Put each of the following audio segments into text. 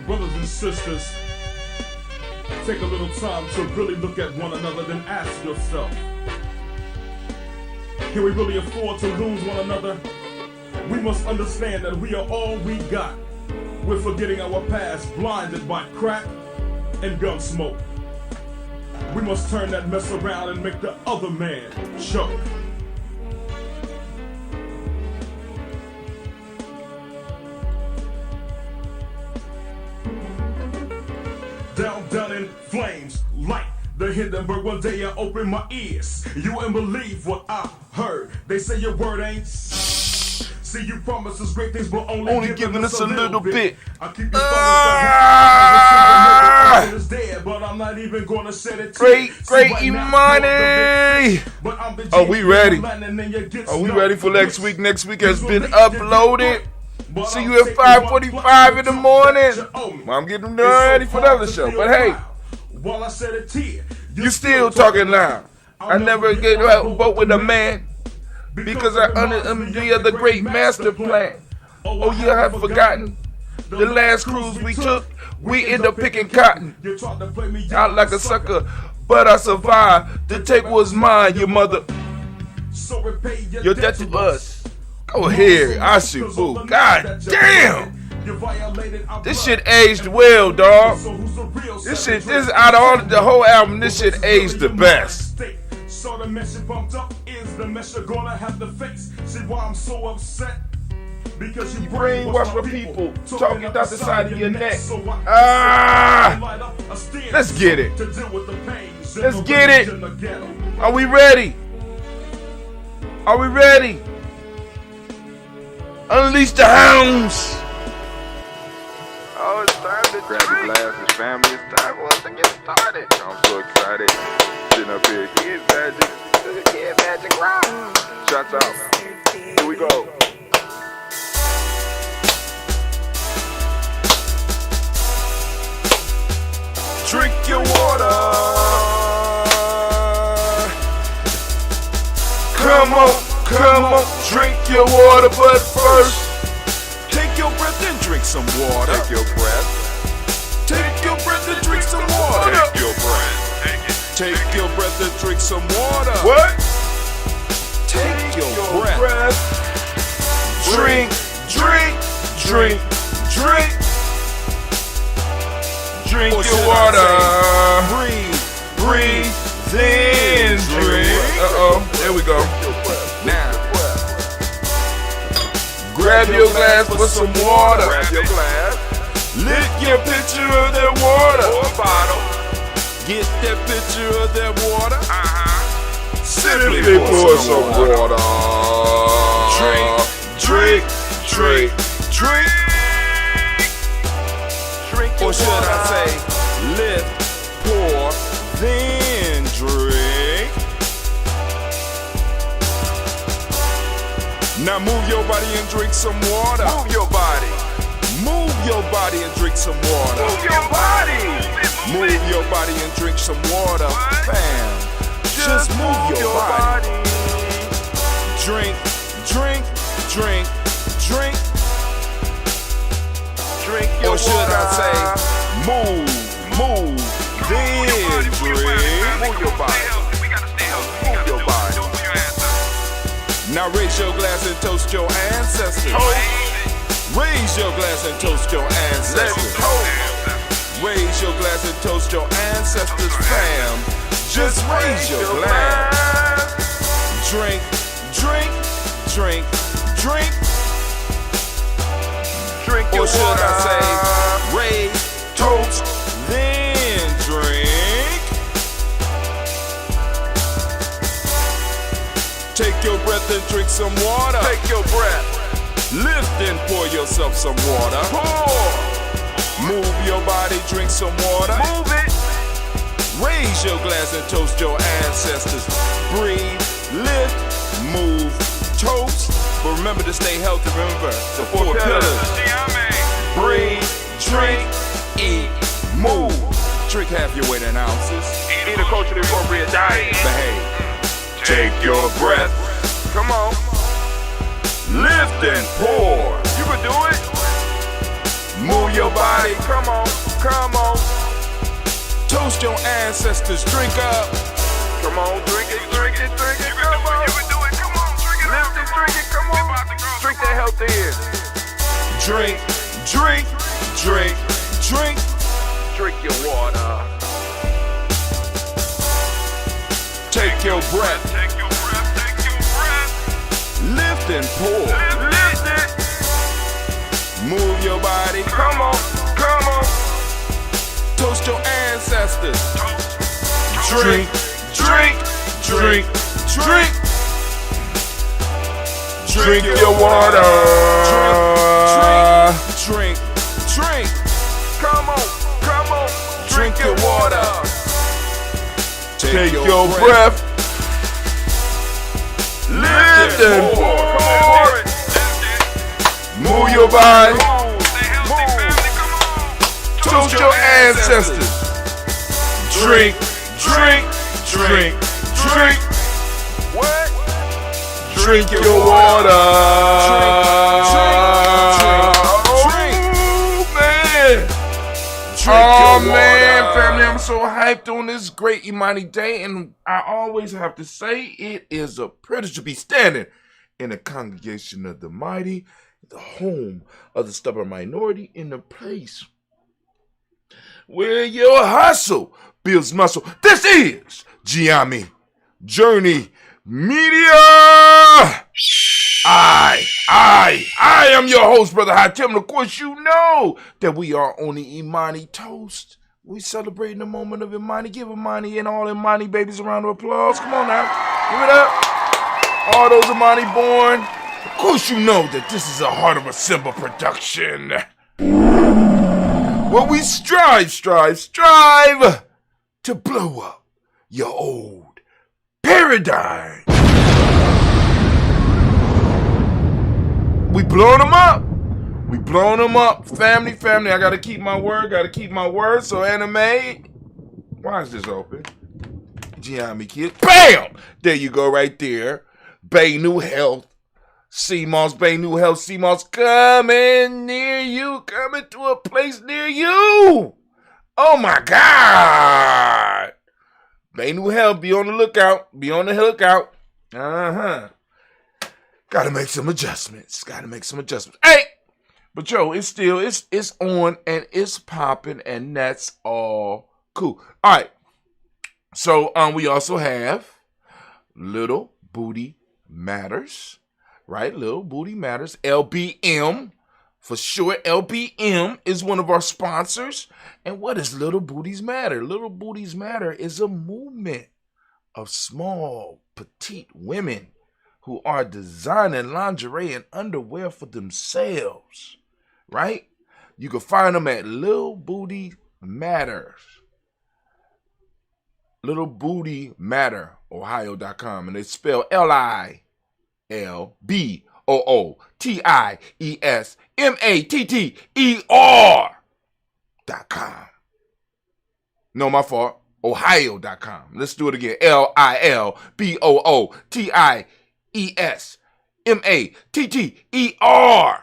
Brothers and sisters, take a little time to really look at one another, then ask yourself, can we really afford to lose one another? We must understand that we are all we got. We're forgetting our past, blinded by crack and gun smoke. We must turn that mess around and make the other man choke. Down in flames, like the Hindenburg. One day I opened my ears. You wouldn't believe what I heard. They say your word ain't. See, you promise us great things, but only giving us a little bit. I keep you is dead, but I'm not even gonna shed it. Great Imani. Are we ready? Are we ready for next week? Next week has been uploaded. See you at 5:45 in the morning. I'm getting ready for the other show. But hey, you still talking loud. I never get out boat with a man because I under the great master plan. Oh, you have forgotten the last cruise we took. We end up picking cotton out like a sucker, but I survived. The take was mine, your mother. Your debt to us. Go ahead, I shoot. Boo. God damn. This shit aged well, dog. This out of all the whole album, this shit aged the best. So the mess you bumped up is the mess you're gonna have to face. See why I'm so upset? Because you brainwash my people, talking out the side of your neck. Let's get it. Let's get it. Are we ready? Are we ready? Unleash the hounds. Oh, it's time to grab the glasses, family. It's time for us to get started. I'm so excited. Sitting up here, Kid Magic Rock. Shots out. Here we go. Drink your water. Come on, drink your water, but first, take your breath and drink some water. Take your breath. Take your breath and drink some water. Take your breath. Take your breath and drink some water. What? Take your breath. Drink. Drink your water. Breathe, then drink. There we go. Now, grab your glass for some water. grab your glass Lick your pitcher of that water. or bottle. Get that pitcher of that water. Simply Simply pour pour some some water. Drink. Drink your Or should water. I say, lift, pour, then drink. Now move your body and drink some water. Move your body. Move your body and drink some water. Move your body. Move your body and drink some water. Bam. Just move your body. Drink. Drink your Or should water. I say, move, then drink. Move your body. Move your body. Now raise your glass and toast your ancestors. Raise your glass and toast your Let's ancestors. toast. Raise your glass and toast your ancestors, fam. Just raise your glass. Drink. Drink your Or should water. I say, raise, toast, then drink. Take your breath and drink some water. Take your breath. Lift and pour yourself some water. Pour. Move your body, drink some water. Move it. Raise your glass and toast your ancestors. Breathe, lift, move, toast. But remember to stay healthy. Remember the four pillars. Breathe, drink, eat, move. Drink half your weight in ounces. Eat a culturally appropriate diet. Behave. Take your breath. Come on. Lift and pour. You can do it. Move your body. Come on, come on. Toast your ancestors. Drink up. Come on, drink it, drink it, drink it. Come on. You can do it. Come on, drink it. Lift it, drink it. Come on. Drink that health in. Drink, drink, drink, drink. Drink your water. Take your breath. Take your breath, take your breath. Lift and pour. Lift it. Move your body. Come on, come on. Toast your ancestors. Toast. Drink, drink, drink, drink. Drink your water. Drink, drink. Come on, come on. Drink your water. Take your breath. Lift and pour. Move your body. Toast your ancestors. Drink, drink, drink, drink. What? Drink your water. Oh man, family, I'm so hyped on this great Imani Day, and I always have to say it is a privilege to be standing in the congregation of the mighty, the home of the stubborn minority, in the place where your hustle builds muscle. This is Gye-Nyame Journey Media. I am your host, Brother Hatim, and of course you know that we are on the Imani Toast. We celebrating the moment of Imani. Give Imani and all Imani babies a round of applause. Come on now, give it up. All those Imani born. Of course you know that this is a Heart of a Simba production. Where we strive to blow up your old paradigm. We blowing them up. We blowing them up. Family. I gotta keep my word. So anime. Why is this open? Gye-Nyame kids. Bam! There you go right there. Bay New Health. CMOS, Bay New Health, CMOS coming near you. Coming to a place near you. Oh my God. Bay New Health, be on the lookout. Gotta make some adjustments. Hey! But yo, it's on and it's popping, and that's all cool. Alright. So we also have Little Booty Matters. Right? Little Booty Matters. LBM. For short, LBM is one of our sponsors. And what is Little Booties Matter? Little Booties Matter is a movement of small, petite women who are designing lingerie and underwear for themselves, right? You can find them at Lil Booty Matters. Little Booty Matter, Ohio.com. And they spell LILBOOTIESMATTER.com. No, my fault. Ohio.com. Let's do it again. LILBOOTIESMATTER.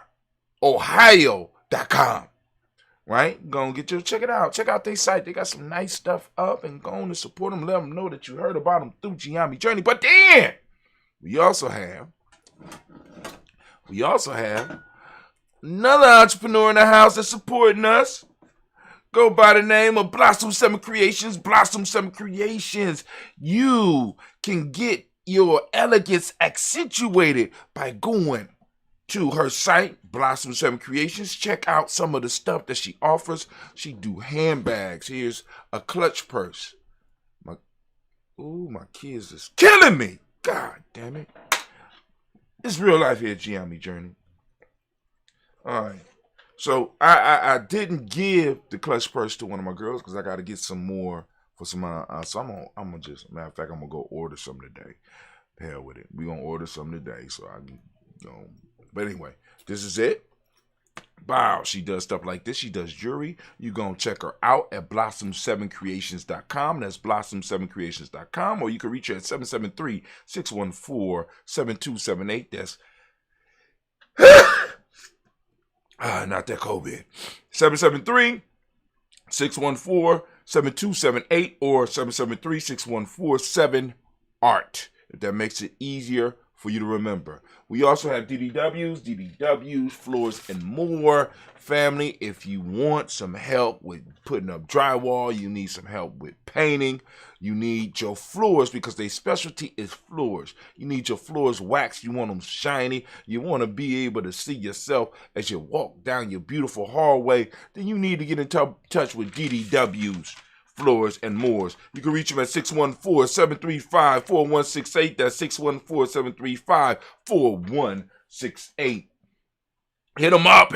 Ohio.com. Right? Go and check it out. Check out their site. They got some nice stuff up, and go on and support them. Let them know that you heard about them through Gye-Nyame Journey. But then we also have another entrepreneur in the house that's supporting us. Go by the name of Blossom 7 Creations. Blossom 7 Creations. You can get your elegance accentuated by going to her site, Blossom 7 Creations. Check out some of the stuff that she offers. She do handbags. Here's a clutch purse. My kids is killing me. God damn it. It's real life here at Gye-Nyame Journey. All right. So I didn't give the clutch purse to one of my girls because I got to get some more for some. So I'm gonna just, matter of fact, I'm gonna go order some today. Hell with it. We gonna order some today. So I can, But anyway, this is it. Wow, she does stuff like this. She does jewelry. You gonna check her out at blossom7creations.com. That's blossom7creations.com. Or you can reach her at 773-614-7278. That's Not that COVID. 773-614-7278 or 773-614-7ART. If that makes it easier for you to remember. We also have DDWs, floors, and more. Family, if you want some help with putting up drywall, you need some help with painting, you need your floors because their specialty is floors. You need your floors waxed, you want them shiny, you want to be able to see yourself as you walk down your beautiful hallway, then you need to get in touch with DDWs. Floors and Moors. You can reach them at 614-735-4168. That's 614-735-4168. Hit them up.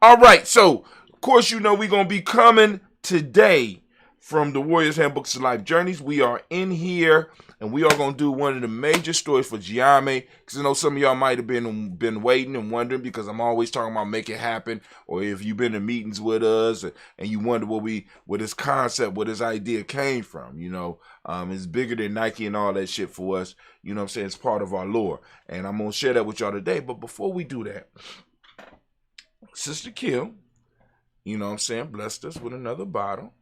All right, so, of course, you know we're going to be coming today from the Warriors Handbooks to Life Journeys. We are in here, and we are going to do one of the major stories for Gye-Nyame, because I know some of y'all might have been waiting and wondering, because I'm always talking about make it happen, or if you've been in meetings with us, and you wonder where this concept, where this idea came from, you know. It's bigger than Nike and all that shit for us, you know what I'm saying? It's part of our lore, and I'm going to share that with y'all today, but before we do that, Sister Kill, you know what I'm saying, blessed us with another bottle.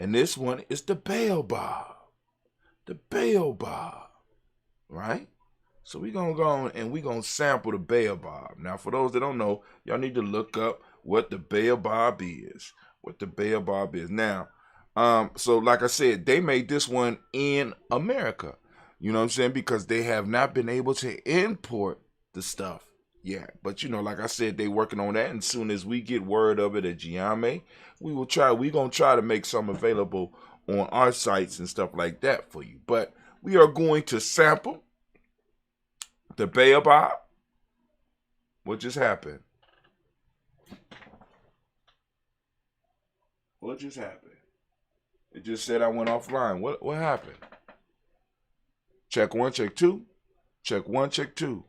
And this one is the Baobab. The Baobab. Right? So we're going to go on and we're going to sample the Baobab. Now, for those that don't know, y'all need to look up what the Baobab is. Now, so like I said, they made this one in America. You know what I'm saying? Because they have not been able to import the stuff yet. But, you know, like I said, they working on that. And as soon as we get word of it at Gye-Nyame, we're going to try to make some available on our sites and stuff like that for you. But we are going to sample the Baobab. What just happened? It just said I went offline. What happened? Check 1, check 2. Check 1, check 2.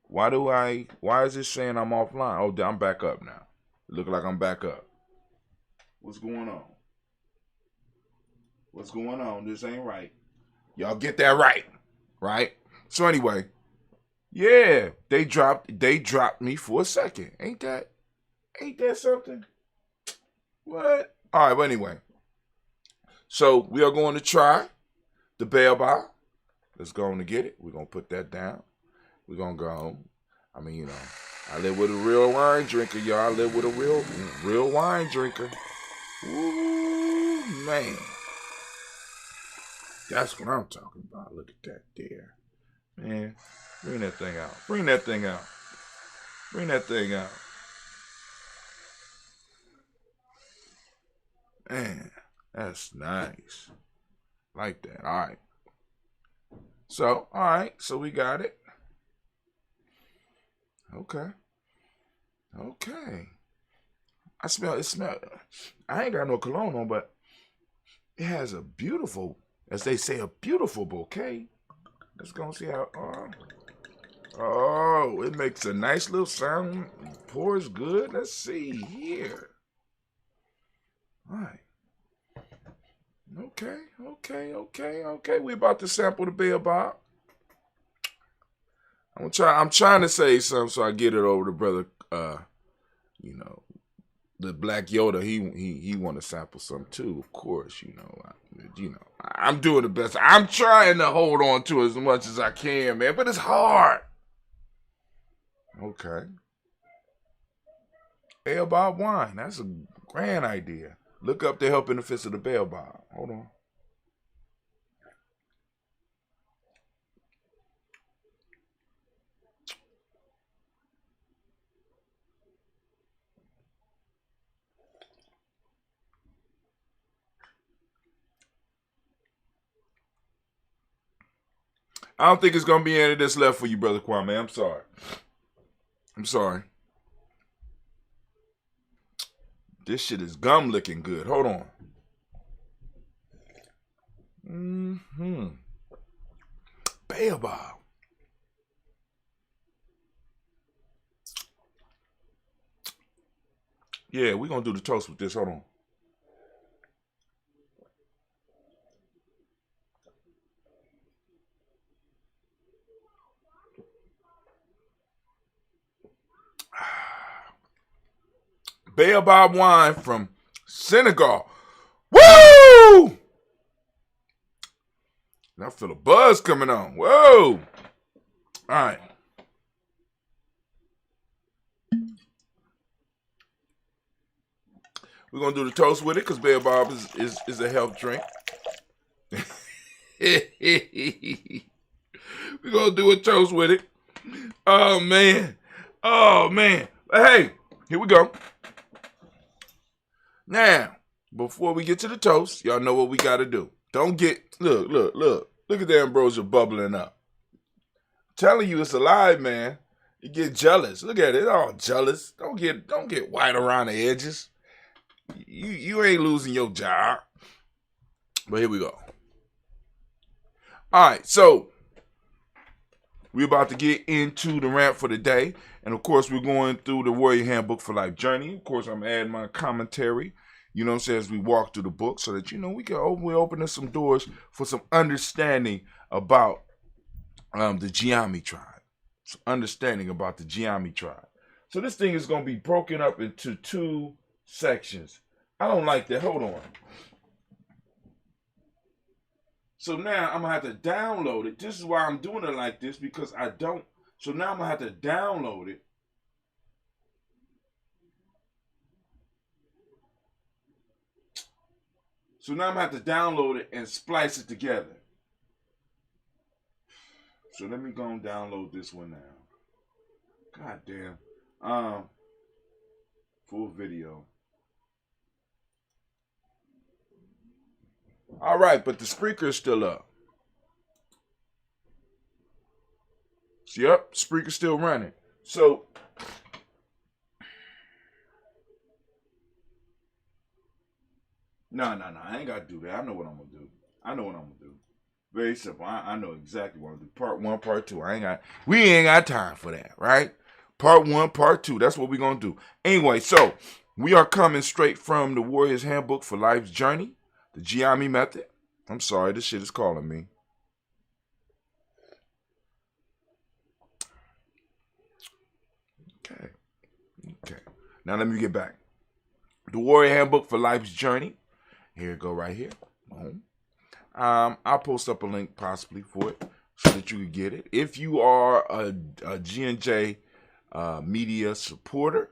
Why is it saying I'm offline? Oh, I'm back up now. It look like I'm back up. What's going on? This ain't right. Y'all get that right? So anyway, yeah, they dropped me for a second. Ain't that something? What? All right, but anyway. So we are going to try the Baobab. Let's go on to get it. We're going to put that down. We're going to go home. I mean, you know, I live with a real wine drinker, y'all. I live with a real wine drinker. Ooh, man. That's what I'm talking about. Look at that there. Man, bring that thing out. Man, that's nice. Like that. All right. So, we got it. Okay. I smell. I ain't got no cologne on, but it has a beautiful, as they say, a beautiful bouquet. Let's go and see how. Oh, it makes a nice little sound. Pours good. Let's see here. All right. Okay. We about to sample the Baobab. I'm trying to say something so I get it over to brother. You know, the Black Yoda. He want to sample some too. Of course, you know. I'm doing the best. I'm trying to hold on to as much as I can, man. But it's hard. Okay. Baobab wine. That's a grand idea. Look up the health benefits of the Baobab. Hold on. I don't think it's going to be any of this left for you, Brother Kwame. I'm sorry. This shit is gum licking good. Hold on. Baobab. Yeah, we're going to do the toast with this. Hold on. Baobab wine from Senegal. Woo! I feel a buzz coming on. Whoa! All right. We're going to do the toast with it because Baobab is a health drink. We're going to do a toast with it. Oh, man. Oh, man. But hey, here we go. Now, before we get to the toast, y'all know what we got to do. Don't get, look. Look at the ambrosia bubbling up. I'm telling you, it's alive, man. You get jealous. Look at it. It's all jealous. Don't get white around the edges. You ain't losing your job. But here we go. All right, so we're about to get into the rant for the day. And, of course, we're going through the Warrior Handbook for Life journey. Of course, I'm adding my commentary, you know what I'm saying, as we walk through the book so that, we can open up some doors for some understanding about the Gye-Nyame tribe. Some understanding about the Gye-Nyame tribe. So this thing is going to be broken up into 2 sections. I don't like that. Hold on. So now I'm going to have to download it. This is why I'm doing it like this, because I don't. So now I'm going to have to download it. So now I'm going to have to download it and splice it together. So let me go and download this one now. God damn. Full video. All right, but the speaker is still up. Yep, speaker's still running. So, no, I ain't got to do that. I know what I'm going to do. Very simple. I know exactly what I'm going to do. Part 1, part 2. We ain't got time for that, right? Part 1, part 2. That's what we're going to do. Anyway, so we are coming straight from the Warrior's Handbook for Life's Journey, the Gye-Nyame method. I'm sorry, this shit is calling me. Okay. Now let me get back. The Warrior Handbook for Life's Journey. Here it go right here. I'll post up a link possibly for it so that you can get it. If you are a G&J media supporter,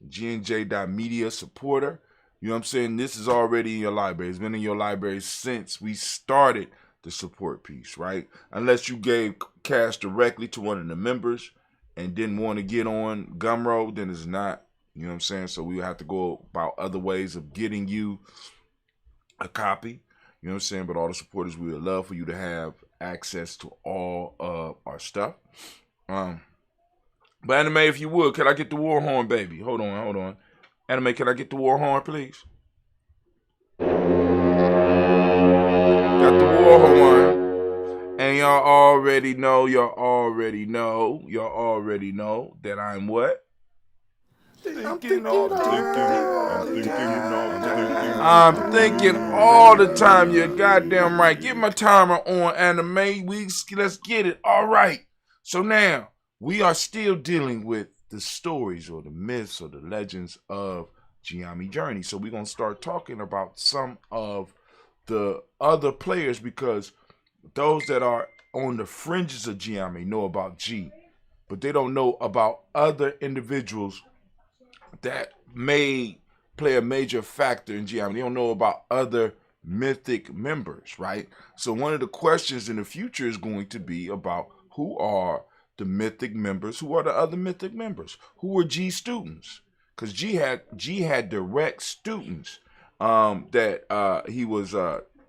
G&J.media supporter, you know what I'm saying? This is already in your library. It's been in your library since we started the support piece, right? Unless you gave cash directly to one of the members and didn't want to get on Gumroad, then it's not, you know what I'm saying? So we have to go about other ways of getting you a copy, you know what I'm saying? But all the supporters, we would love for you to have access to all of our stuff. But Anime, if you would, can I get the war horn, baby? Hold on. Anime, can I get the war horn, please? Got the war horn. And y'all already know that I'm what? I'm thinking all the time. You're goddamn right. Get my timer on, Anime. Let's get it. All right. So now, we are still dealing with the stories or the myths or the legends of Gye-Nyame journey. So we're going to start talking about some of the other players, because those that are on the fringes of Gye-Nyame know about G, but they don't know about other individuals that may play a major factor in Gye-Nyame. They don't know about other mythic members, right? So one of the questions in the future is going to be about who are the mythic members, who are the other mythic members, who were G students, because G had direct students that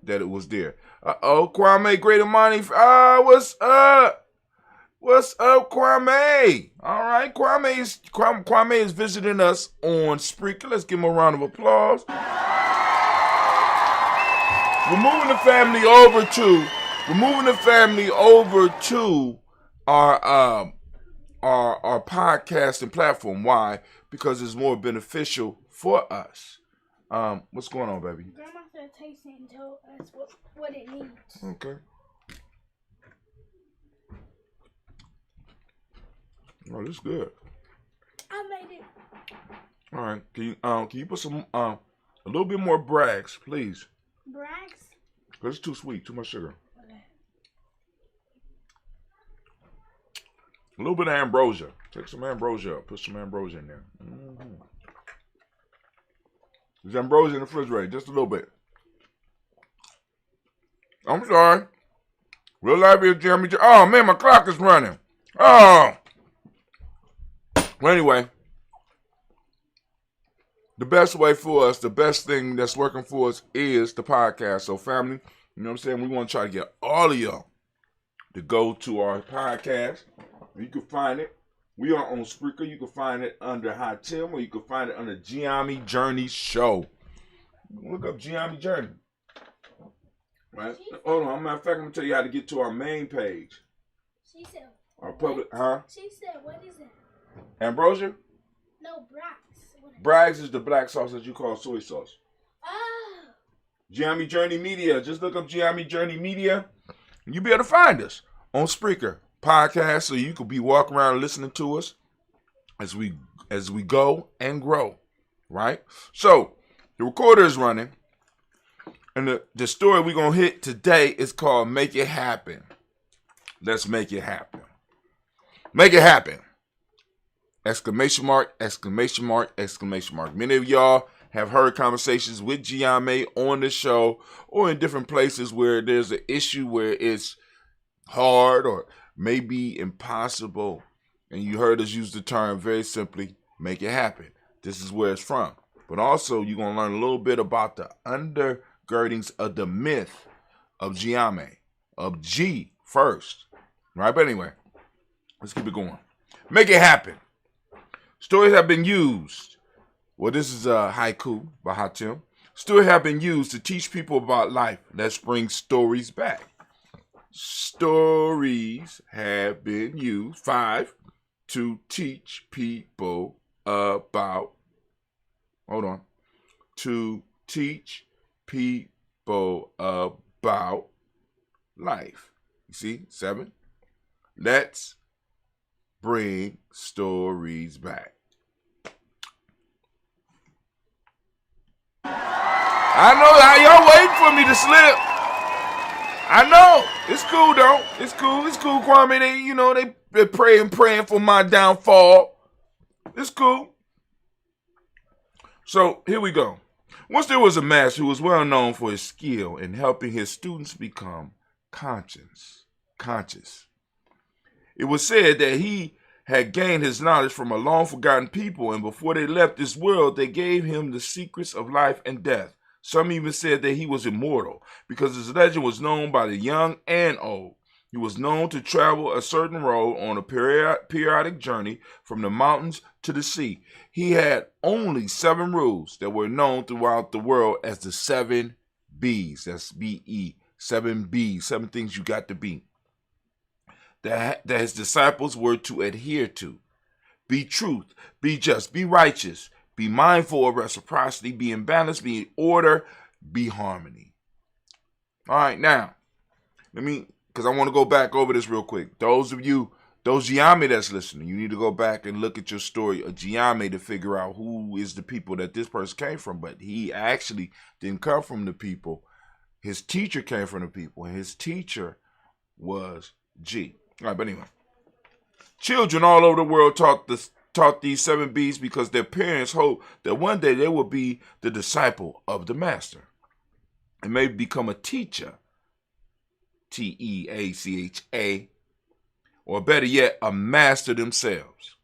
it was there. Kwame, great Imani, what's up? What's up, Kwame? All right, Kwame is visiting us on Spreaker. Let's give him a round of applause. We're moving the family over to our podcasting platform. Why? Because it's more beneficial for us. What's going on, baby? Grandma said taste it and tell us what it needs. Okay. Oh, this is good. I made it. All right. Can you put some a little bit more Brags, please? Brags? Because it's too sweet, too much sugar. Okay. A little bit of ambrosia. Take some ambrosia up. Put some ambrosia in there. There's ambrosia in the refrigerator, just a little bit. I'm sorry. Real life is Jimmy. Oh man, my clock is running. Oh. Well, anyway, the best way for us, the best thing that's working for us is the podcast. So, family, you know what I'm saying? We want to try to get all of y'all to go to our podcast. You can find it. We are on Spreaker. You can find it under Hot Tim, or you can find it under Gye-Nyame Journey Show. Look up Gye-Nyame Journey. Right? Hold on. Matter of fact, I'm going to tell you how to get to our main page. She said, our public, huh? She said, what is it? Ambrosia? No, Brax. Brags is the black sauce that you call soy sauce. Oh. Gye-Nyame Journey Media. Just look up Gye-Nyame Journey Media, and you'll be able to find us on Spreaker podcast, so you could be walking around listening to us as we go and grow, right? So the recorder is running, and the story we're gonna hit today is called "Make It Happen." Let's make it happen. Make it happen! Exclamation mark! Exclamation mark! Exclamation mark! Many of y'all have heard conversations with Gye-Nyame on the show or in different places where there's an issue where it's hard or maybe impossible, and you heard us use the term very simply, make it happen. This is where it's from. But also, you're going to learn a little bit about the undergirdings of the myth of Gye-Nyame, of G first. Right? But anyway, let's keep it going. Make it happen. Stories have been used. Well, this is a haiku by Hatim. Stories have been used to teach people about life. Let's bring stories back. Stories have been used, 5, to teach people about, to teach people about life. You see, 7, let's bring stories back. I know how y'all waiting for me to slip. I know. It's cool, though. It's cool, Kwame. They're praying for my downfall. It's cool. So, here we go. Once there was a master who was well known for his skill in helping his students become conscious. It was said that he had gained his knowledge from a long-forgotten people, and before they left this world, they gave him the secrets of life and death. Some even said that he was immortal, because his legend was known by the young and old. He was known to travel a certain road on a periodic journey from the mountains to the sea. He had only 7 rules that were known throughout the world as the 7 B's. That's B-E, 7 B's, 7 things you got to be. That his disciples were to adhere to. Be truth, be just, be righteous, be mindful of reciprocity, be in balance, be in order, be harmony. All right, now, because I want to go back over this real quick. Those Gye-Nyame that's listening, you need to go back and look at your story of Gye-Nyame to figure out who is the people that this person came from. But he actually didn't come from the people. His teacher came from the people, and his teacher was G. All right, but anyway. Children all over the world taught these 7 B's because their parents hoped that one day they would be the disciple of the master and maybe become a teacher, T-E-A-C-H-A, or better yet, a master themselves.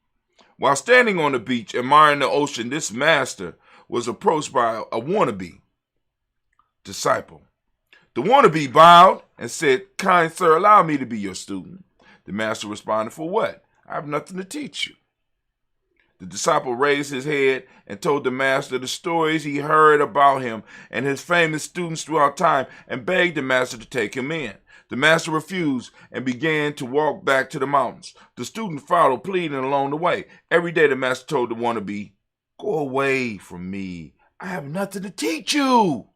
While standing on the beach admiring the ocean, this master was approached by a wannabe disciple. The wannabe bowed and said, "Kind sir, allow me to be your student." The master responded, "For what? I have nothing to teach you." The disciple raised his head and told the master the stories he heard about him and his famous students throughout time and begged the master to take him in. The master refused and began to walk back to the mountains. The student followed, pleading along the way. Every day the master told the wannabe, "Go away from me. I have nothing to teach you."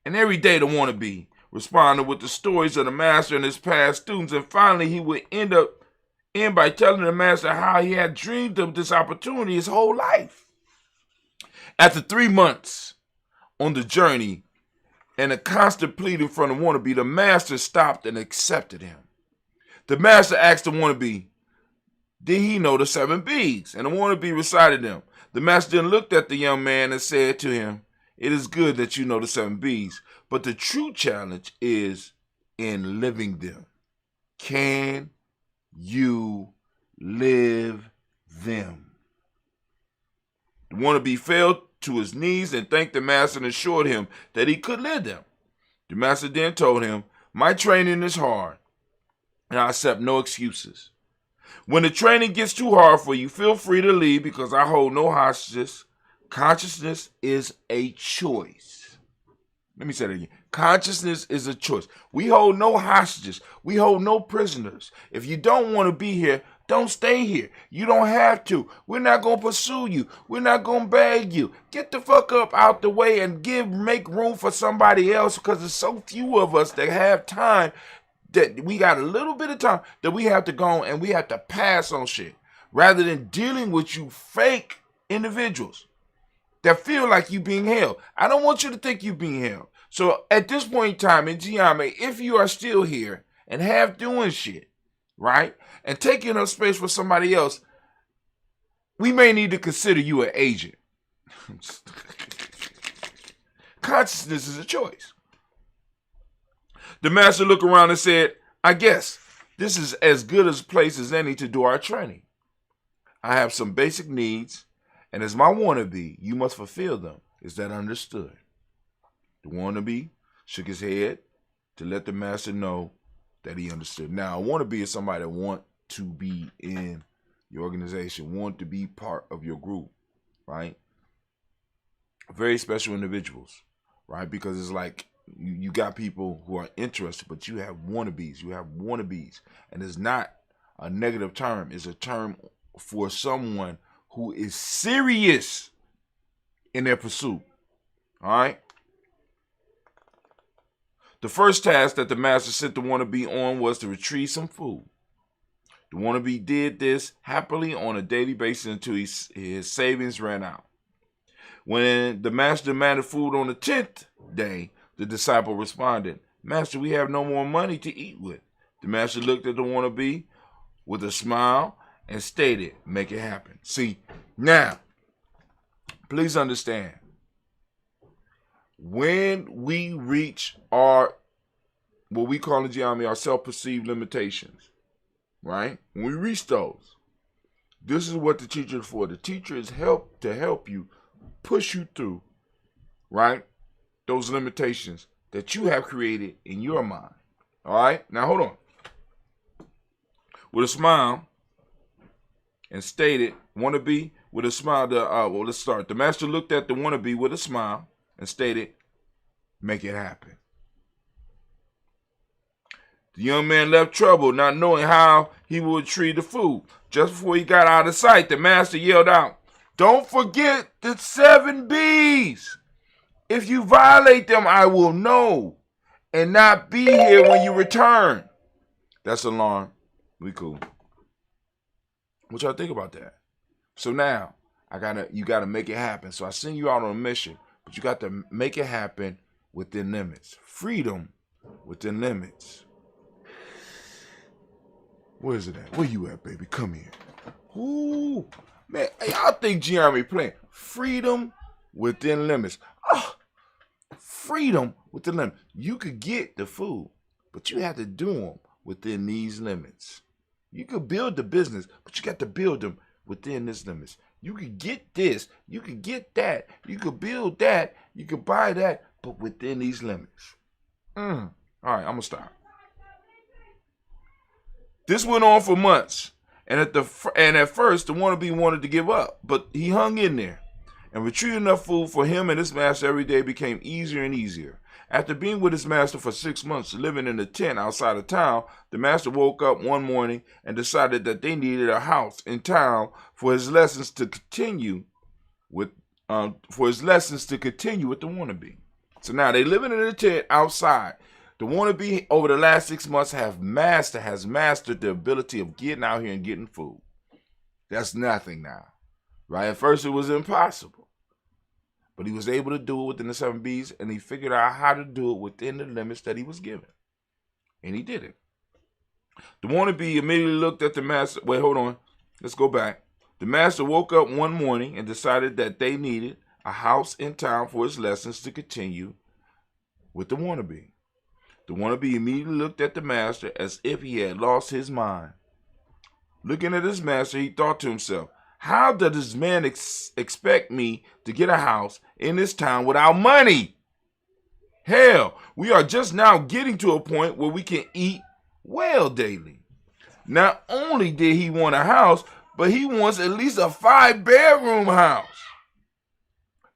And every day the wannabe responded with the stories of the master and his past students, and finally he would end by telling the master how he had dreamed of this opportunity his whole life. After 3 months on the journey and a constant pleading from the wannabe, the master stopped and accepted him. The master asked the wannabe, did he know the 7 B's? And the wannabe recited them. The master then looked at the young man and said to him, it is good that you know the 7 B's, but the true challenge is in living them. Can you live them? The wannabe fell to his knees and thanked the master and assured him that he could live them. The master then told him, my training is hard, and I accept no excuses. When the training gets too hard for you, feel free to leave because I hold no hostages. Consciousness is a choice. Let me say that again. Consciousness is a choice. We hold no hostages. We hold no prisoners. If you don't want to be here, don't stay here. You don't have to. We're not going to pursue you. We're not going to beg you. Get the fuck up out the way and make room for somebody else because there's so few of us that have time that we got a little bit of time that we have to go and we have to pass on shit rather than dealing with you fake individuals that feel like you being held. I don't want you to think you being held. So at this point in time in Gye-Nyame, if you are still here and have doing shit, right, and taking up space for somebody else, we may need to consider you an agent. Consciousness is a choice. The master looked around and said, I guess this is as good a place as any to do our training. I have some basic needs, and as my wannabe, you must fulfill them. Is that understood? The wannabe shook his head to let the master know that he understood. Now, a wannabe is somebody that want to be in your organization, want to be part of your group, right? Very special individuals, right? Because it's like you got people who are interested, but you have wannabes. You have wannabes. And it's not a negative term. It's a term for someone who is serious in their pursuit, all right? The first task that the master sent the wannabe on was to retrieve some food. The wannabe did this happily on a daily basis until his savings ran out. When the master demanded food on the 10th day, the disciple responded, Master, we have no more money to eat with. The master looked at the wannabe with a smile and stated, make it happen. See, now, please understand, when we reach our, what we call in Gye-Nyame, our self-perceived limitations, right? When we reach those, this is what the teacher is for. The teacher is to help you, push you through, right? Those limitations that you have created in your mind. All right? Now, hold on. With a smile and stated, wannabe, with a smile, well, let's start. The master looked at the wannabe with a smile and stated, make it happen. The young man left troubled, not knowing how he would retrieve the food. Just before he got out of sight, the master yelled out, don't forget the 7 B's. If you violate them, I will know and not be here when you return. That's alarm. We cool. What y'all think about that? So now, you gotta make it happen. So I send you out on a mission, but you got to make it happen within limits. Freedom within limits. Where is it at? Where you at, baby? Come here. Ooh, man, y'all think Gye-Nyame playing? Freedom within limits. Oh, freedom within limits. You could get the food, but you have to do them within these limits. You could build the business, but you got to build them within these limits. You could get this, you could get that, you could build that, you could buy that, but within these limits. All right, I'm gonna stop. This went on for months, and at first, the wannabe wanted to give up, but he hung in there. And retrieving enough food for him and his master every day became easier and easier. After being with his master for 6 months, living in a tent outside of town, the master woke up one morning and decided that they needed a house in town for his lessons to continue with the wannabe. So now they living in a tent outside. The wannabe over the last 6 months has mastered the ability of getting out here and getting food. That's nothing now, right? At first it was impossible. But he was able to do it within the 7 B's, and he figured out how to do it within the limits that he was given. And he did it. The wannabe immediately looked at the master. Wait, hold on. Let's go back. The master woke up one morning and decided that they needed a house in town for his lessons to continue with the wannabe. The wannabe immediately looked at the master as if he had lost his mind. Looking at his master, he thought to himself, how does this man expect me to get a house in this town without money? Hell, we are just now getting to a point where we can eat well daily. Not only did he want a house, but he wants at least a 5-bedroom house.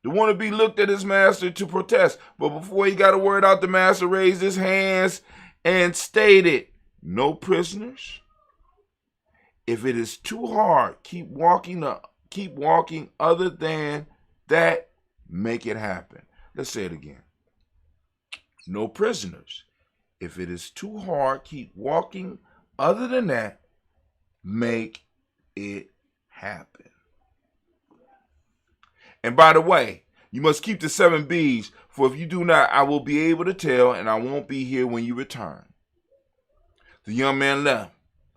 The wannabe looked at his master to protest, but before he got a word out, the master raised his hands and stated, no prisoners. If it is too hard, keep walking. Other than that, make it happen. Let's say it again. No prisoners. If it is too hard, keep walking. Other than that, make it happen. And by the way, you must keep the 7 B's, for if you do not, I will be able to tell, and I won't be here when you return. The young man left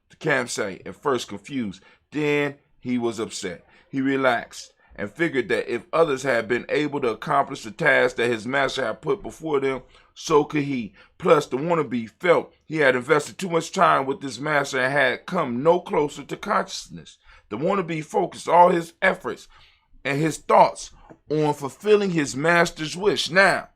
the campsite, at first confused. Then he was upset. He relaxed and figured that if others had been able to accomplish the task that his master had put before them, so could he. Plus, the wannabe felt he had invested too much time with this master and had come no closer to consciousness. The wannabe focused all his efforts and his thoughts on fulfilling his master's wish. Now,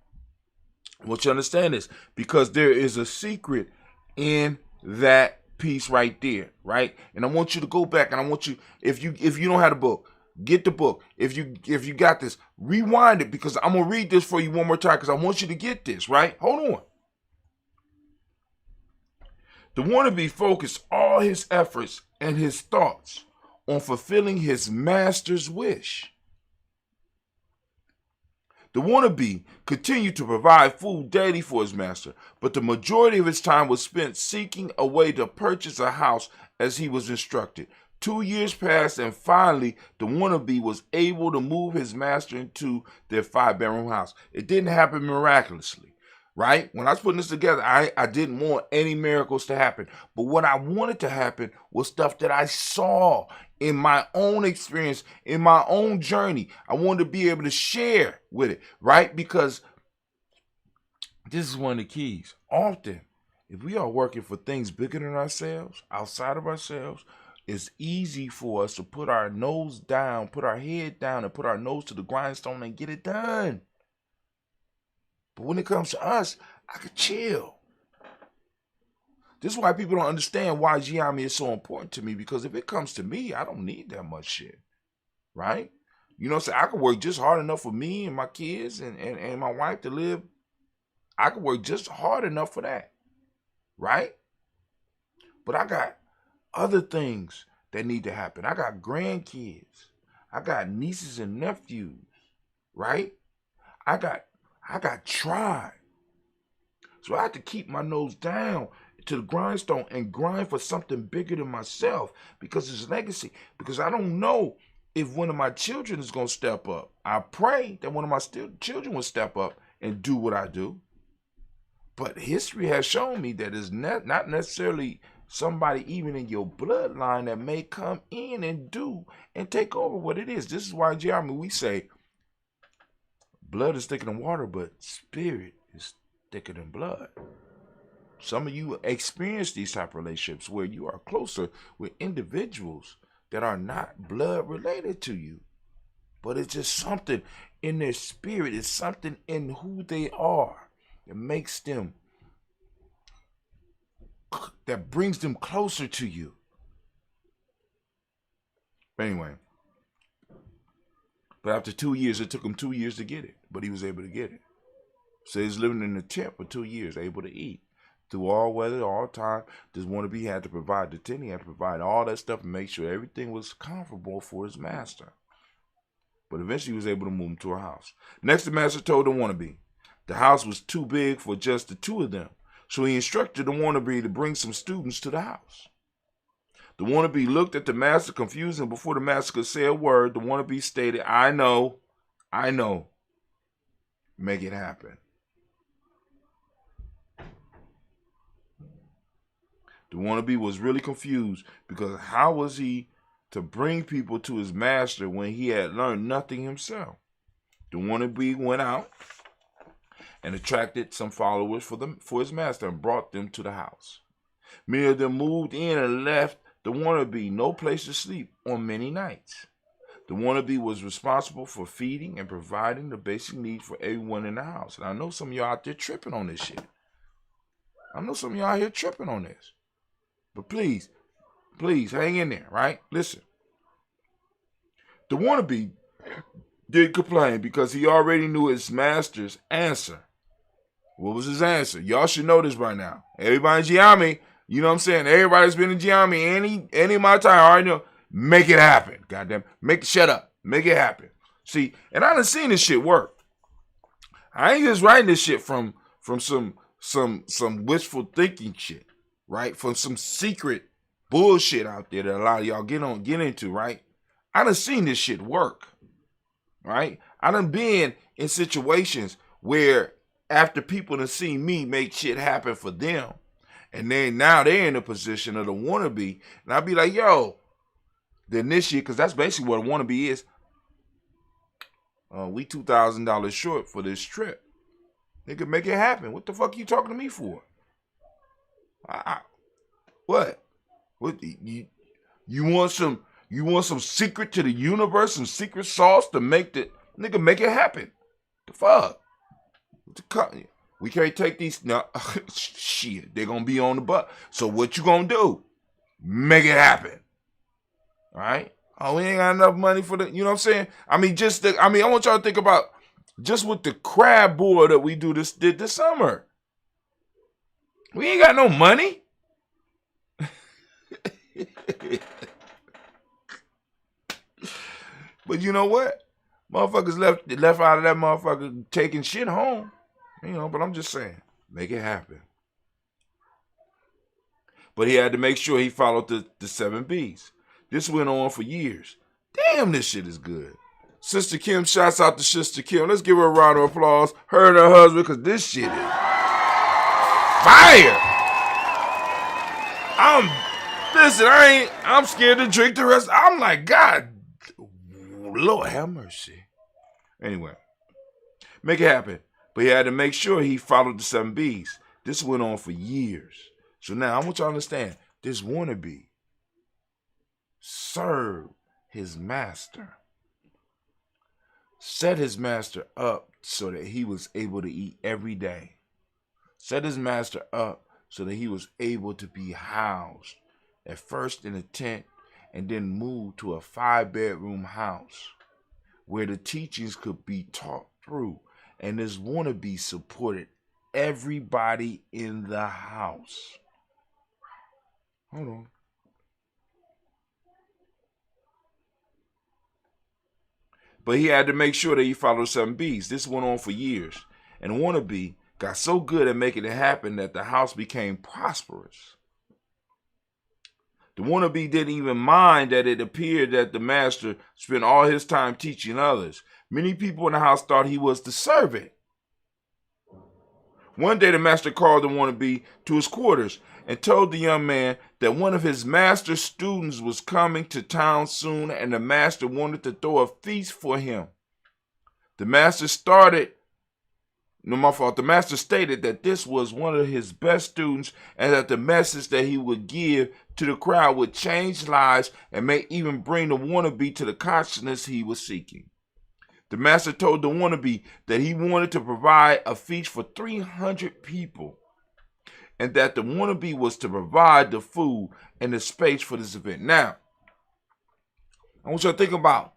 I want you to understand this, because there is a secret in that piece right there, right? And I want you to go back, and I want you, if you don't have the book, get the book. If you got this, rewind it, because I'm gonna read this for you one more time, because I want you to get this, right? Hold on. The wannabe focused all his efforts and his thoughts on fulfilling his master's wish. The wannabe continued to provide food daily for his master, but the majority of his time was spent seeking a way to purchase a house as he was instructed. 2 years passed, and finally, the wannabe was able to move his master into their 5-bedroom house. It didn't happen miraculously, right? When I was putting this together, I didn't want any miracles to happen. But what I wanted to happen was stuff that I saw in my own experience, in my own journey. I wanted to be able to share with it, right? Because this is one of the keys. Often, if we are working for things bigger than ourselves, outside of ourselves, it's easy for us to put our nose down, put our head down, and put our nose to the grindstone and get it done. But when it comes to us, I could chill. This is why people don't understand why Gye-Nyame is so important to me, because if it comes to me, I don't need that much shit, right? You know what I'm saying? I could work just hard enough for me and my kids and my wife to live. I could work just hard enough for that, right? But I got other things that need to happen. I got grandkids. I got nieces and nephews, right? I got tribe. So I have to keep my nose down to the grindstone and grind for something bigger than myself, because it's legacy. Because I don't know if one of my children is going to step up. I pray that one of my children will step up and do what I do. But history has shown me that it's not necessarily somebody even in your bloodline that may come in and do and take over what it is. This is why, Gye-Nyame, we say blood is thicker than water, but spirit is thicker than blood. Some of you experience these type of relationships where you are closer with individuals that are not blood related to you, but it's just something in their spirit. It's something in who they are that makes them, that brings them closer to you. But anyway, but after 2 years, it took him 2 years to get it, but he was able to get it. So he's living in a tent for 2 years, able to eat. Through all weather, all time, this wannabe had to provide the tent. He had to provide all that stuff and make sure everything was comfortable for his master. But eventually he was able to move him to a house. Next, the master told the wannabe the house was too big for just the two of them. So he instructed the wannabe to bring some students to the house. The wannabe looked at the master confused, and before the master could say a word, the wannabe stated, I know. make it happen. The wannabe was really confused because how was he to bring people to his master when he had learned nothing himself? The wannabe went out and attracted some followers for his master and brought them to the house. Many of them moved in and left the wannabe no place to sleep on many nights. The wannabe was responsible for feeding and providing the basic needs for everyone in the house. And I know some of y'all out there tripping on this shit. I know some of y'all out here tripping on this. But please hang in there, right? Listen. The wannabe did complain because he already knew his master's answer. What was his answer? Y'all should know this by now. Everybody in Gye-Nyame, you know what I'm saying? Everybody's been in Gye-Nyame any of my time, I already know. Make it happen. Goddamn. Shut up. Make it happen. See, and I done seen this shit work. I ain't just writing this shit from some wishful thinking shit, right? From some secret bullshit out there that a lot of y'all get into, right? I done seen this shit work, right? I done been in situations where after people done seen me make shit happen for them, and then now they're in the position of the wannabe, and I'll be like, yo, then this year, because that's basically what a wannabe is, we $2,000 short for this trip. They could make it happen. What the fuck you talking to me for? What? What you want some secret to the universe, some secret sauce to make the nigga make it happen? The fuck? We can't take these. No, shit. They're gonna be on the butt. So what you gonna do? Make it happen. All right? Oh, we ain't got enough money for the. You know what I'm saying? I mean, I want y'all to think about just with the crab board that we did this summer. We ain't got no money. But you know what? Motherfuckers left out of that motherfucker taking shit home. You know, but I'm just saying, make it happen. But he had to make sure he followed the 7 B's. This went on for years. Damn, this shit is good. Sister Kim, shouts out to Sister Kim. Let's give her a round of applause. Her and her husband, because this shit is fire. I'm scared to drink the rest. I'm like, God, Lord have mercy. Anyway, make it happen. But he had to make sure he followed the 7 B's. This went on for years. So now I want y'all to understand, this wannabe served his master. Set his master up so that he was able to eat every day. Set his master up so that he was able to be housed, at first in a tent and then moved to a 5-bedroom house where the teachings could be taught through. And this wannabe supported everybody in the house. Hold on. But he had to make sure that he followed 7 B's. This went on for years. And wannabe got so good at making it happen that the house became prosperous. The wannabe didn't even mind that it appeared that the master spent all his time teaching others. Many people in the house thought he was the servant. One day the master called the wannabe to his quarters and told the young man that one of his master's students was coming to town soon and the master wanted to throw a feast for him. The master stated that this was one of his best students and that the message that he would give to the crowd would change lives and may even bring the wannabe to the consciousness he was seeking. The master told the wannabe that he wanted to provide a feast for 300 people and that the wannabe was to provide the food and the space for this event. Now, I want you to think about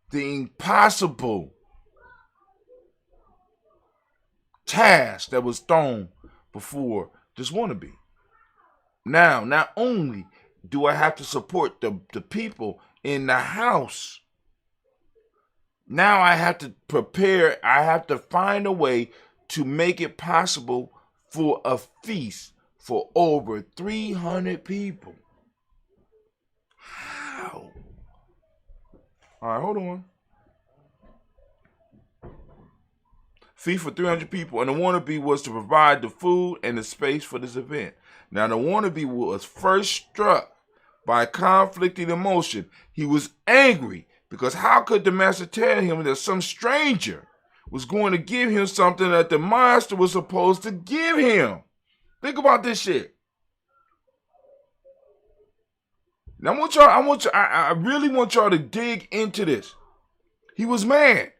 the impossible task that was thrown before this wannabe. Now, not only do I have to support the people in the house, now I have to prepare, I have to find a way to make it possible for a feast for over 300 people. How? All right, hold on. feed for 300 people, and the wannabe was to provide the food and the space for this event. Now, the wannabe was first struck by conflicting emotion. He was angry because how could the master tell him that some stranger was going to give him something that the master was supposed to give him? Think about this shit. Now, I really want y'all to dig into this. He was mad.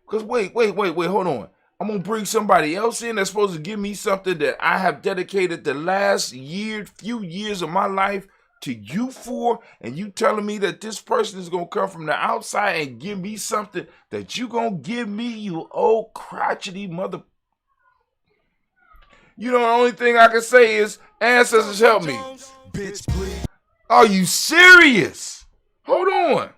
Because wait, hold on. I'm going to bring somebody else in that's supposed to give me something that I have dedicated the last few years of my life to you for, and you telling me that this person is going to come from the outside and give me something that you going to give me, you old crotchety mother. You know, the only thing I can say is, ancestors help me. Bitch, please. Are you serious? Hold on.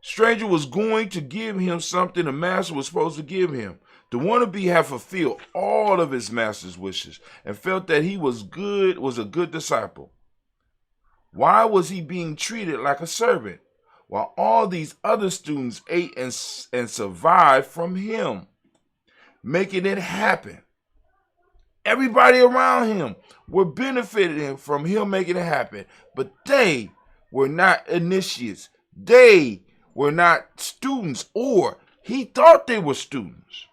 Stranger was going to give him something the master was supposed to give him. The wannabe had fulfilled all of his master's wishes and felt that he was a good disciple. Why was he being treated like a servant while all these other students ate and survived from him, making it happen? Everybody around him were benefiting from him making it happen, but they were not initiates. They were not students, or he thought they were students.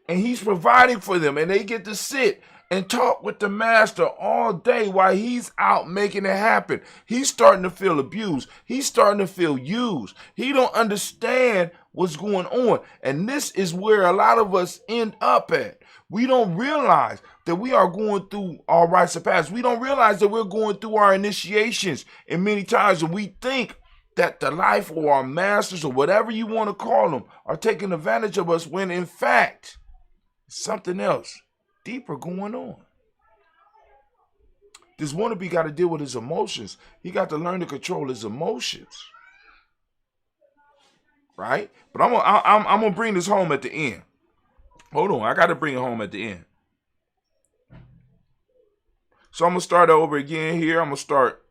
And he's providing for them, and they get to sit and talk with the master all day while he's out making it happen. He's starting to feel abused. He's starting to feel used. He don't understand what's going on. And this is where a lot of us end up at. We don't realize that we are going through our rites of passage. We don't realize that we're going through our initiations. And many times when we think that the life or our masters or whatever you want to call them are taking advantage of us, when in fact something else deeper going on. This wannabe got to deal with his emotions. He got to learn to control his emotions, right? But I'm gonna bring this home at the end. Hold on, I got to bring it home at the end. So I'm gonna start over again here. I'm gonna start.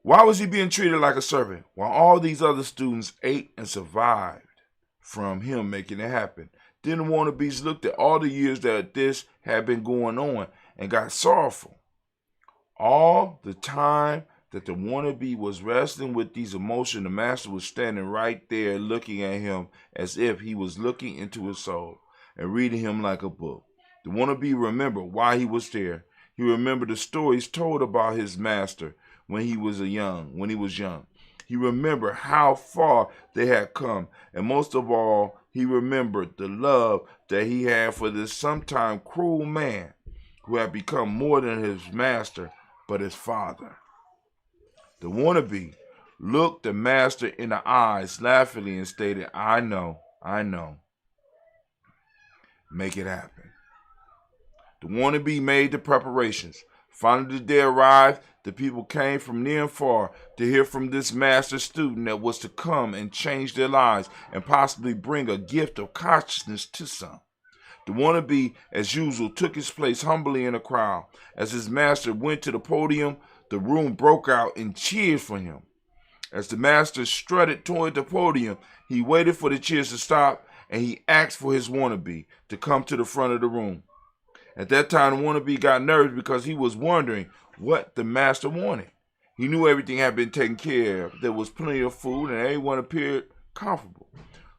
Why was he being treated like a servant while all these other students ate and survived from him making it happen? Then the wannabes looked at all the years that this had been going on and got sorrowful. All the time that the wannabe was wrestling with these emotions, the master was standing right there looking at him as if he was looking into his soul and reading him like a book. The wannabe remembered why he was there. He remembered the stories told about his master when he was young. He remembered how far they had come, and most of all, he remembered the love that he had for this sometime cruel man who had become more than his master, but his father. The wannabe looked the master in the eyes laughingly and stated, I know. Make it happen. The wannabe made the preparations. Finally, the day arrived. The people came from near and far to hear from this master student that was to come and change their lives and possibly bring a gift of consciousness to some. The wannabe, as usual, took his place humbly in the crowd. As his master went to the podium, the room broke out in cheers for him. As the master strutted toward the podium, he waited for the cheers to stop, and he asked for his wannabe to come to the front of the room. At that time, the wannabe got nervous because he was wondering what the master wanted. He knew everything had been taken care of. There was plenty of food, and everyone appeared comfortable.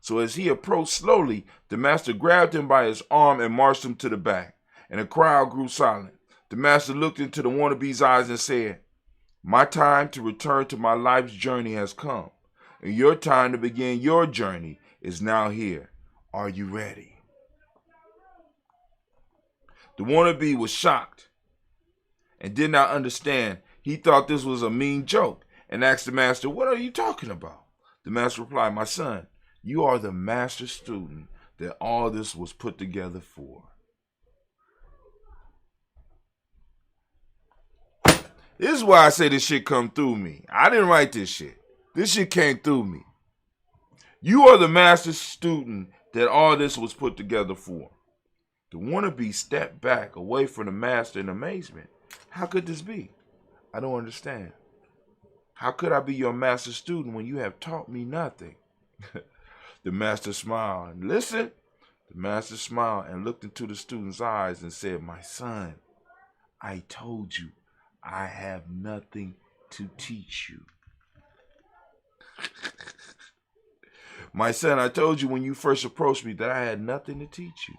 So as he approached slowly, the master grabbed him by his arm and marched him to the back, and the crowd grew silent. The master looked into the wannabe's eyes and said, My time to return to my life's journey has come, and your time to begin your journey is now here. Are you ready? The wannabe was shocked and did not understand. He thought this was a mean joke and asked the master, What are you talking about? The master replied, My son, you are the master student that all this was put together for. This is why I say this shit come through me. I didn't write this shit. This shit came through me. You are the master student that all this was put together for. The wannabe stepped back away from the master in amazement. How could this be? I don't understand. How could I be your master student when you have taught me nothing? The master smiled and listened. The master smiled and looked into the student's eyes and said, my son, I told you I have nothing to teach you. My son, I told you when you first approached me that I had nothing to teach you.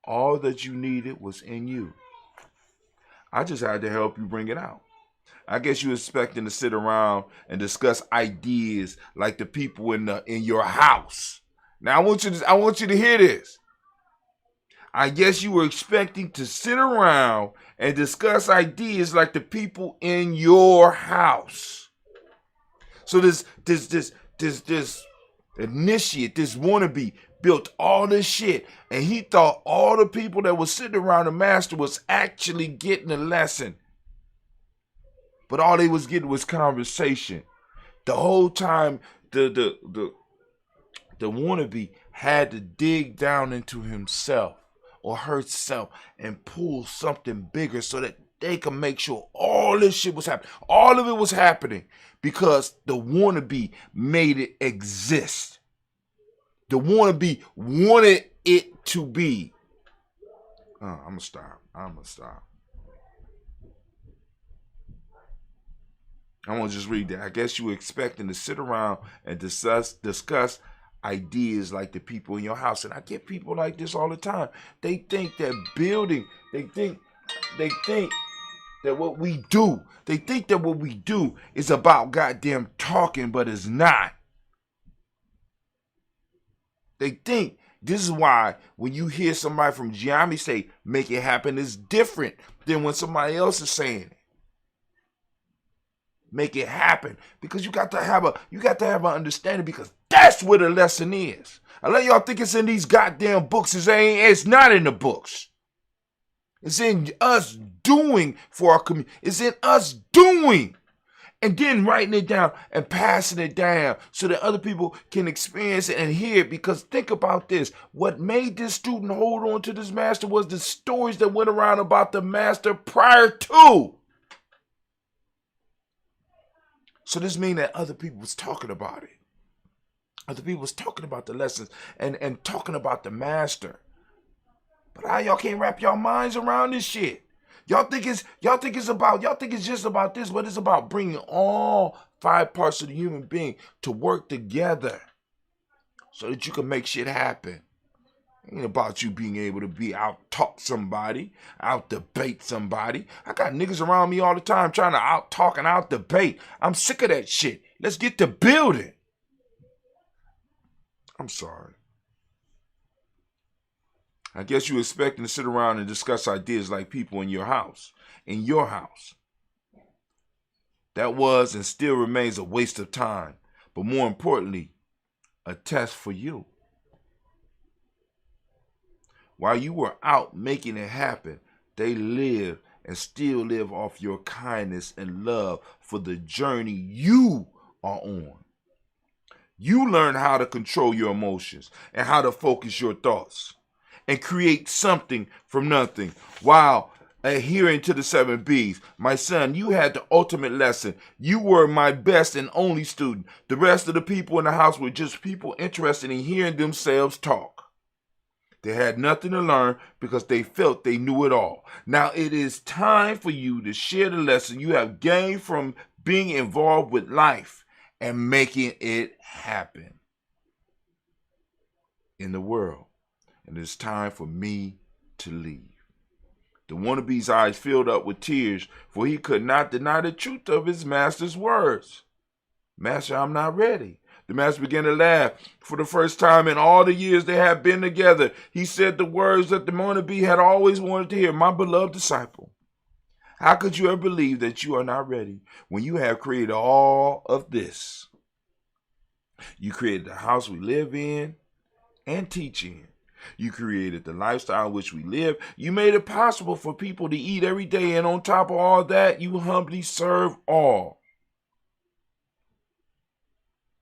All that you needed was in you. I just had to help you bring it out. I guess you were expecting to sit around and discuss ideas like the people in your house. Now I want you to hear this. I guess you were expecting to sit around and discuss ideas like the people in your house. So this initiate, this wannabe, built all this shit, and he thought all the people that was sitting around the master was actually getting a lesson. But all they was getting was conversation. The whole time, the wannabe had to dig down into himself or herself and pull something bigger so that they can make sure all this shit was happening. All of it was happening because the wannabe made it exist. The wannabe wanted it to be. I'm gonna stop. I want to just read that. I guess you were expecting to sit around and discuss ideas like the people in your house. And I get people like this all the time. They think that building, they think that what we do is about goddamn talking, but it's not. They think this is why when you hear somebody from Gye-Nyame say, make it happen, it's different than when somebody else is saying it. Make it happen, because you got to have an understanding, because that's where the lesson is. I let y'all think it's in these goddamn books. It's not in the books. It's in us doing for our community. It's in us doing and then writing it down and passing it down so that other people can experience it and hear it. Because think about this. What made this student hold on to this master was the stories that went around about the master prior to. So this means that other people was talking about it. Other people was talking about the lessons and talking about the master. But how y'all can't wrap your minds around this shit? Y'all think it's just about this, but it's about bringing all 5 parts of the human being to work together so that you can make shit happen. It ain't about you being able to out-talk somebody, out-debate somebody. I got niggas around me all the time trying to out-talk and out-debate. I'm sick of that shit. Let's get to building. I'm sorry. I guess you expecting to sit around and discuss ideas like people in your house. In your house. That was and still remains a waste of time. But more importantly, a test for you. While you were out making it happen, they live and still live off your kindness and love for the journey you are on. You learn how to control your emotions and how to focus your thoughts and create something from nothing while adhering to the 7 B's. My son, you had the ultimate lesson. You were my best and only student. The rest of the people in the house were just people interested in hearing themselves talk. They had nothing to learn because they felt they knew it all. Now it is time for you to share the lesson you have gained from being involved with life and making it happen in the world. And it's time for me to leave. The wannabe's eyes filled up with tears, for he could not deny the truth of his master's words. Master, I'm not ready. The master began to laugh. For the first time in all the years they had been together, he said the words that the wannabe had always wanted to hear. My beloved disciple, how could you ever believe that you are not ready when you have created all of this? You created the house we live in and teach in. You created the lifestyle in which we live. You made it possible for people to eat every day. And on top of all that, you humbly serve all.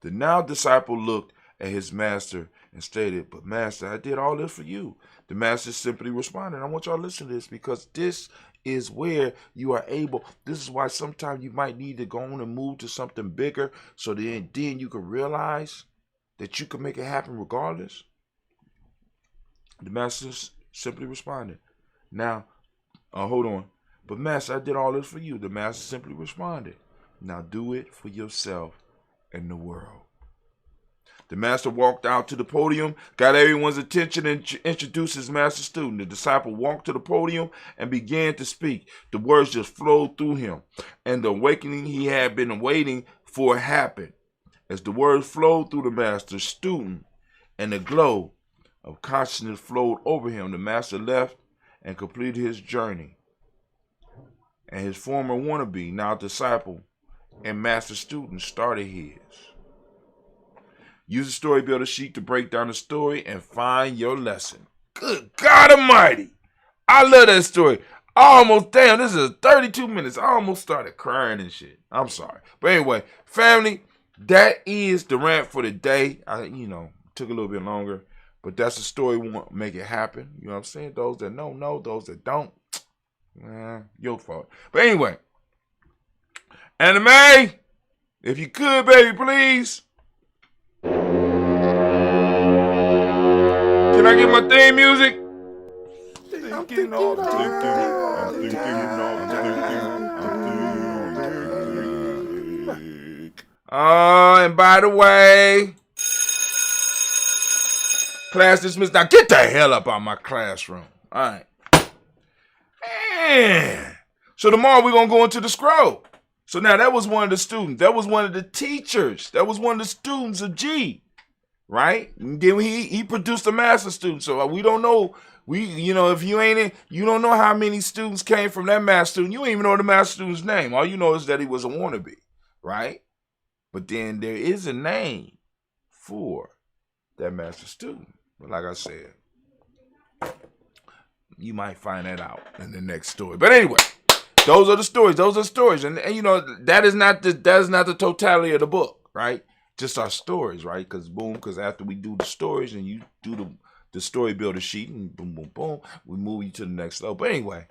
The now disciple looked at his master and stated, but master, I did all this for you. The master simply responded. I want y'all to listen to this because this is where you are able. This is why sometimes you might need to go on and move to something bigger, so then you can realize that you can make it happen regardless. The master simply responded, now, hold on. But master, I did all this for you. The master simply responded, now do it for yourself and the world. The master walked out to the podium, got everyone's attention, and introduced his master student. The disciple walked to the podium and began to speak. The words just flowed through him, and the awakening he had been waiting for happened. As the words flowed through the master's student and the glow of consciousness flowed over him, the master left and completed his journey. And his former wannabe, now disciple and master student, started his. Use the story builder sheet to break down the story and find your lesson. Good God Almighty. I love that story. This is 32 minutes. I almost started crying and shit. I'm sorry. But anyway, family, that is the rant for the day. Took a little bit longer, but that's the story. We want to make it happen. You know what I'm saying? Those that know, those that don't, your fault. But anyway, Anime, if you could, baby, please. Can I get my theme music? I'm thinking all and by the way, class dismissed. Now get the hell up out of my classroom. All right. Man. So tomorrow we're going to go into the scroll. So now that was one of the students. That was one of the teachers. That was one of the students of G. Right? He produced a master student. So we don't know. If you ain't in, you don't know how many students came from that master student. You don't even know the master student's name. All you know is that he was a wannabe. Right? But then there is a name for that master student. But like I said, you might find that out in the next story. But anyway, those are the stories. And that is not the totality of the book, right? Just our stories, right? Because after we do the stories and you do the story builder sheet and boom, boom, boom, we move you to the next level. But anyway,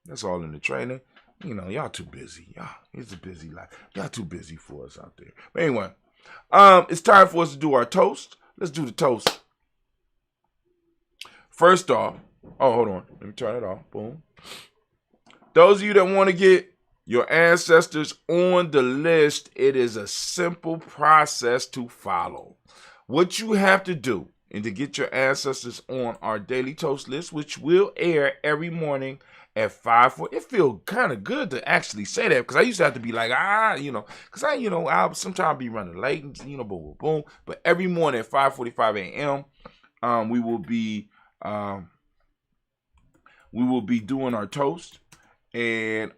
that's all in the training. Y'all too busy. It's a busy life. Y'all too busy for us out there. But anyway, it's time for us to do our toast. Let's do the toast. First off, hold on. Let me turn it off. Boom. Those of you that want to get your ancestors on the list, it is a simple process to follow. What you have to do is to get your ancestors on our daily toast list, which will air every morning at 5:40. It feels kind of good to actually say that, because I used to have to be like, because I'll sometimes be running late and, boom, boom, boom. But every morning at 5:45 a.m., we will be doing our toast, and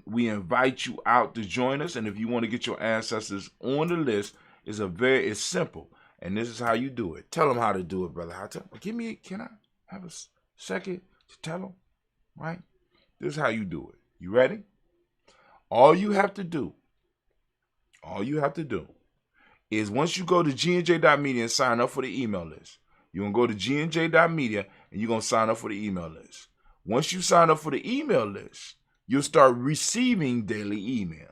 we invite you out to join us. And if you want to get your ancestors on the list, it's simple. And this is how you do it. Tell them how to do it, brother. Can I have a second to tell them? Right? This is how you do it. You ready? All you have to do is, once you go to gnj.media and sign up for the email list, you're going to go to gnj.media and you're going to sign up for the email list. Once you sign up for the email list, you'll start receiving daily emails.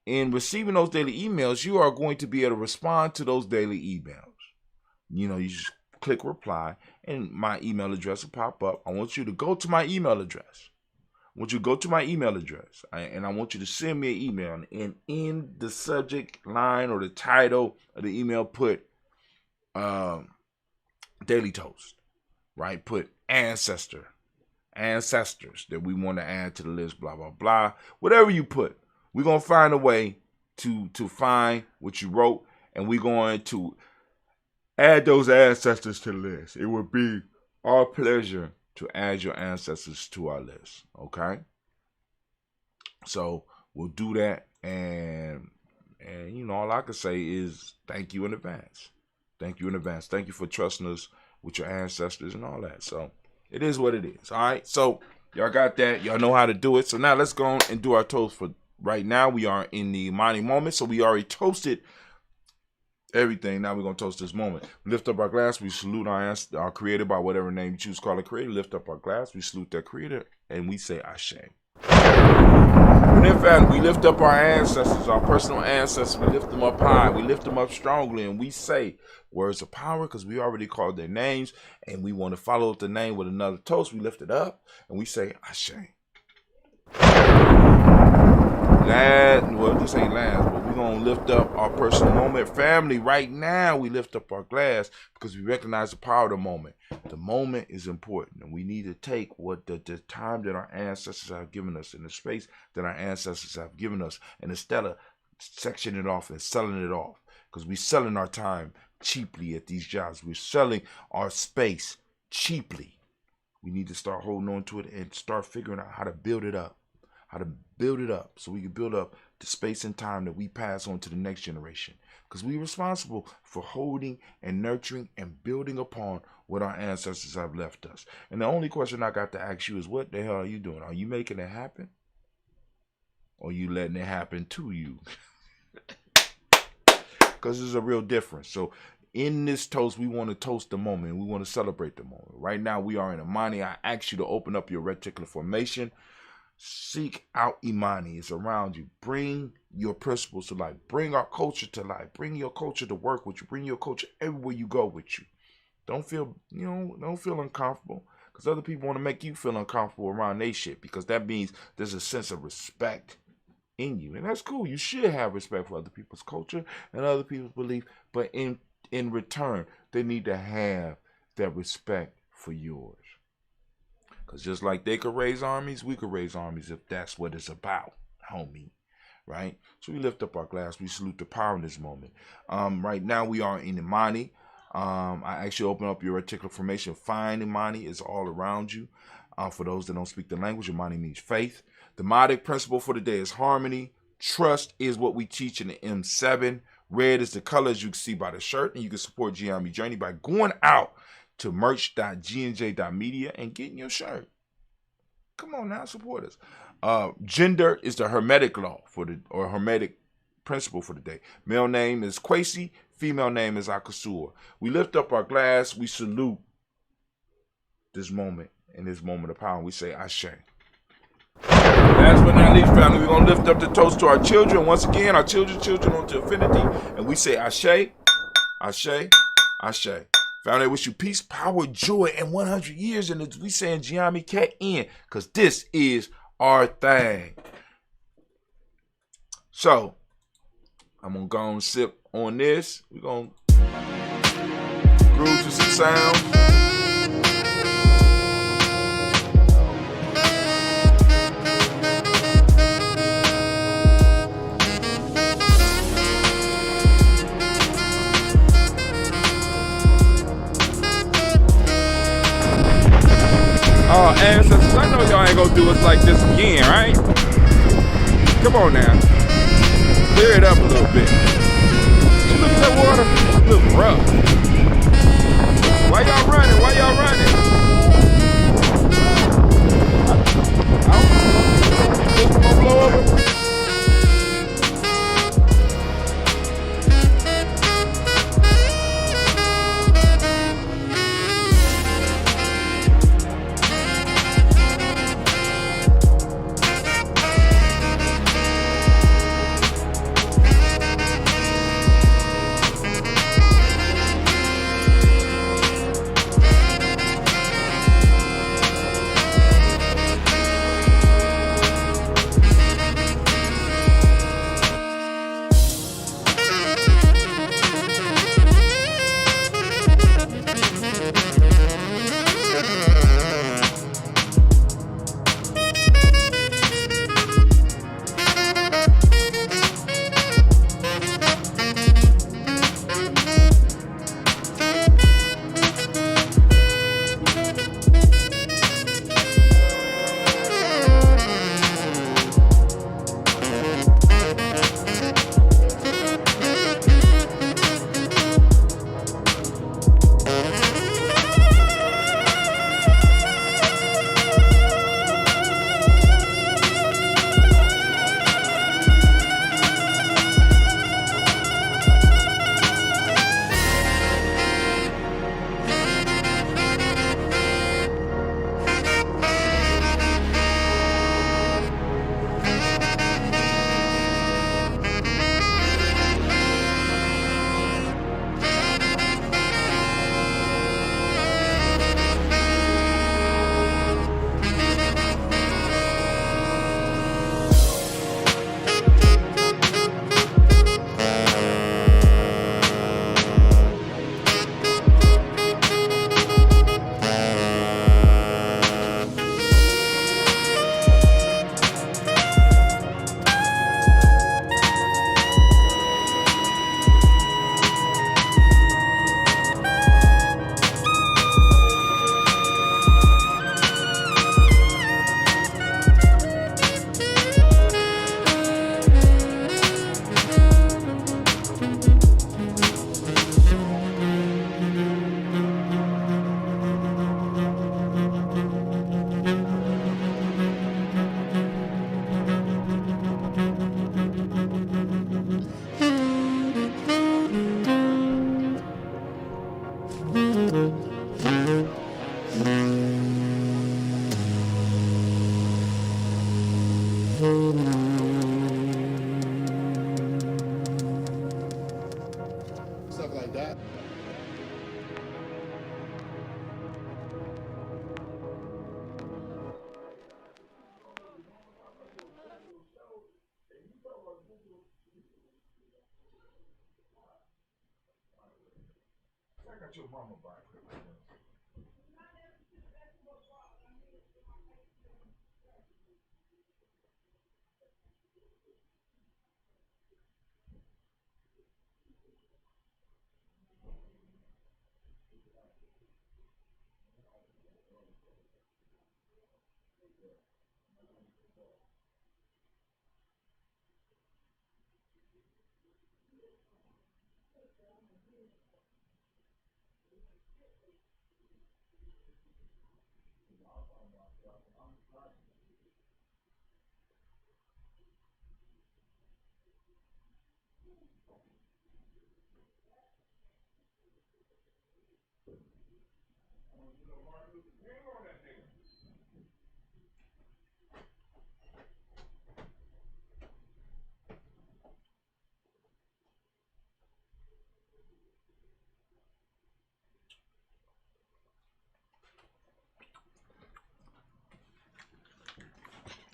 In receiving those daily emails, you are going to be able to respond to those daily emails. You just click reply, and my email address will pop up. I want you to go to my email address. And I want you to send me an email. And in the subject line or the title of the email, put Daily Toast, right? Put ancestors that we want to add to the list, blah, blah, blah. Whatever you put, we're going to find a way to find what you wrote, and we're going to add those ancestors to the list. It would be our pleasure to add your ancestors to our list, okay? So we'll do that, and all I can say is thank you in advance. Thank you for trusting us with your ancestors and all that. So it is what it is, all right? So y'all got that. Y'all know how to do it. So now let's go on and do our toast. For right now, we are in the Imani moment, so we already toasted everything. Now we're going to toast this moment. We lift up our glass. We salute our creator by whatever name you choose to call a creator. Lift up our glass. We salute that creator and we say Ashe. And then, family, we lift up our ancestors, our personal ancestors. We lift them up high. We lift them up strongly, and we say words of power because we already called their names, and we want to follow up the name with another toast. We lift it up, and we say Ashe. Well, this ain't last, but we're going to lift up our personal moment. Family, right now, we lift up our glass because we recognize the power of the moment. The moment is important, and we need to take what the time that our ancestors have given us and the space that our ancestors have given us, and instead of sectioning it off and selling it off, because we're selling our time cheaply at these jobs. We're selling our space cheaply. We need to start holding on to it and start figuring out how to build it up. So we can build up the space and time that we pass on to the next generation. Because we're responsible for holding and nurturing and building upon what our ancestors have left us. And the only question I got to ask you is, what the hell are you doing? Are you making it happen? Or are you letting it happen to you? Because there's a real difference. So in this toast, we want to toast the moment. We want to celebrate the moment. Right now, we are in Imani. I ask you to open up your reticular formation. Seek out Imani. It's around you. Bring your principles to life. Bring our culture to life. Bring your culture to work with you. Bring your culture everywhere you go with you. Don't feel uncomfortable, because other people want to make you feel uncomfortable around their shit, because that means there's a sense of respect in you. And that's cool. You should have respect for other people's culture and other people's belief, but in return, they need to have that respect for yours. Because just like they could raise armies, we could raise armies if that's what it's about, homie. Right? So we lift up our glass. We salute the power in this moment. Right now we are in Imani. I actually open up your reticular formation. Find Imani. It's all around you. For those that don't speak the language, Imani means faith. The modic principle for the day is harmony. Trust is what we teach in the M7. Red is the color, as you can see by the shirt. And you can support Gye-Nyame Journey by going out to merch.gnj.media and getting your shirt. Come on now, support us. Gender is the hermetic law or hermetic principle for the day. Male name is Kwesi, female name is Akasua. We lift up our glass, we salute this moment and this moment of power, and we say Ashe. Last but not least, family, we're going to lift up the toast to our children. Once again, our children onto infinity, and we say Ashe, Ashe, Ashe. Family, I wish you peace, power, joy, and 100 years. And as we say in Gye-Nyame, cat in, because this is our thing. So, I'm going to go and sip on this. We're going to groove to some sounds. Oh, ancestors, I know y'all ain't gonna do us like this again, right? Come on now. Clear it up a little bit. You look at that water? It looks rough. Why y'all running? Why y'all running? This gonna blow over? I got your mama back.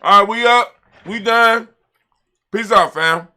All right, we up. We done. Peace out, fam.